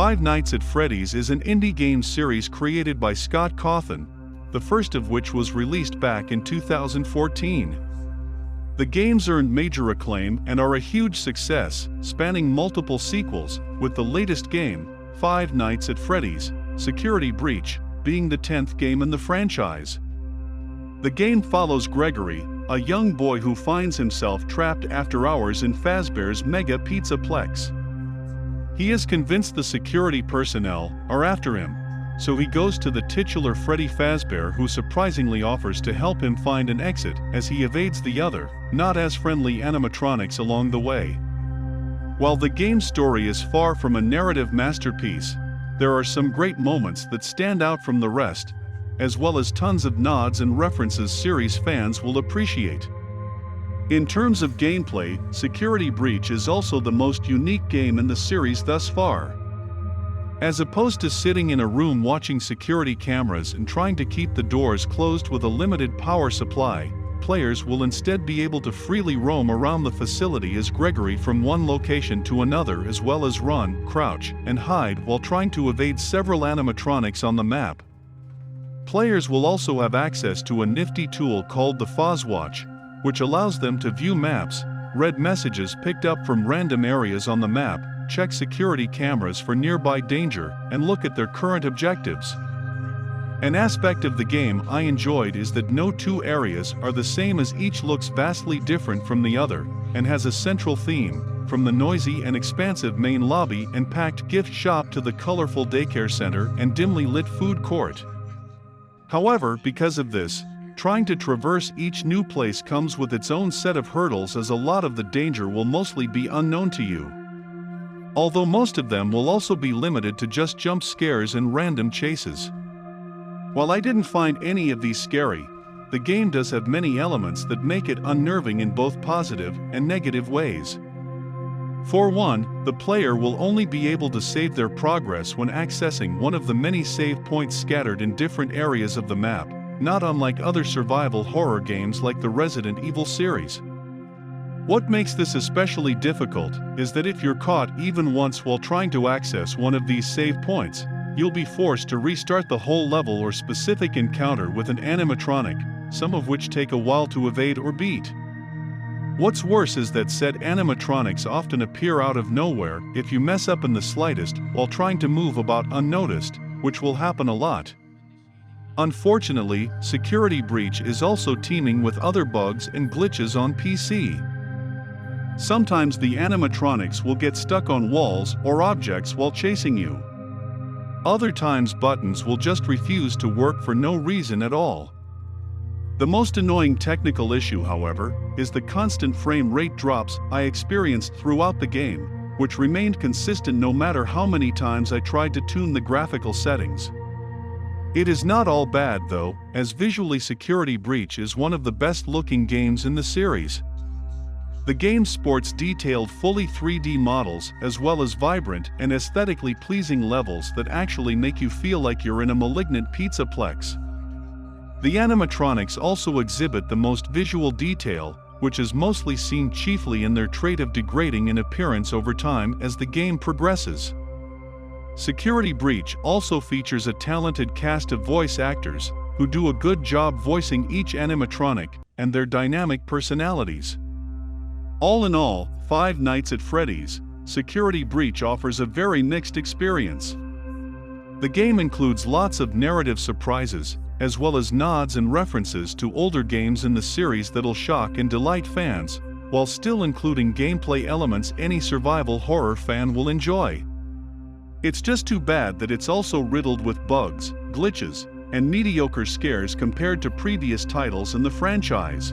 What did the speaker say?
Five Nights at Freddy's is an indie game series created by Scott Cawthon, the first of which was released back in 2014. The games earned major acclaim and are a huge success, spanning multiple sequels, with the latest game, Five Nights at Freddy's: Security Breach, being the 10th game in the franchise. The game follows Gregory, a young boy who finds himself trapped after hours in Fazbear's Mega Pizzaplex. He is convinced the security personnel are after him, so he goes to the titular Freddy Fazbear, who surprisingly offers to help him find an exit as he evades the other, not as friendly animatronics along the way. While the game's story is far from a narrative masterpiece, there are some great moments that stand out from the rest, as well as tons of nods and references series fans will appreciate. In terms of gameplay, Security Breach is also the most unique game in the series thus far. As opposed to sitting in a room watching security cameras and trying to keep the doors closed with a limited power supply, players will instead be able to freely roam around the facility as Gregory from one location to another, as well as run, crouch, and hide while trying to evade several animatronics on the map. Players will also have access to a nifty tool called the Fozwatch, which allows them to view maps, read messages picked up from random areas on the map, check security cameras for nearby danger, and look at their current objectives. An aspect of the game I enjoyed is that no two areas are the same, as each looks vastly different from the other, and has a central theme, from the noisy and expansive main lobby and packed gift shop to the colorful daycare center and dimly lit food court. However, because of this, trying to traverse each new place comes with its own set of hurdles, as a lot of the danger will mostly be unknown to you. Although most of them will also be limited to just jump scares and random chases. While I didn't find any of these scary, the game does have many elements that make it unnerving in both positive and negative ways. For one, the player will only be able to save their progress when accessing one of the many save points scattered in different areas of the map, not unlike other survival horror games like the Resident Evil series. What makes this especially difficult is that if you're caught even once while trying to access one of these save points, you'll be forced to restart the whole level or specific encounter with an animatronic, some of which take a while to evade or beat. What's worse is that said animatronics often appear out of nowhere if you mess up in the slightest while trying to move about unnoticed, which will happen a lot. Unfortunately, Security Breach is also teeming with other bugs and glitches on PC. Sometimes the animatronics will get stuck on walls or objects while chasing you. Other times buttons will just refuse to work for no reason at all. The most annoying technical issue, however, is the constant frame rate drops I experienced throughout the game, which remained consistent no matter how many times I tried to tune the graphical settings. It is not all bad though, as visually Security Breach is one of the best looking games in the series. The game sports detailed fully 3D models as well as vibrant and aesthetically pleasing levels that actually make you feel like you're in a malignant pizzaplex. The animatronics also exhibit the most visual detail, which is mostly seen chiefly in their trait of degrading in appearance over time as the game progresses. Security Breach also features a talented cast of voice actors, who do a good job voicing each animatronic and their dynamic personalities. All in all, Five Nights at Freddy's: Security Breach offers a very mixed experience. The game includes lots of narrative surprises, as well as nods and references to older games in the series that'll shock and delight fans, while still including gameplay elements any survival horror fan will enjoy. It's just too bad that it's also riddled with bugs, glitches, and mediocre scares compared to previous titles in the franchise.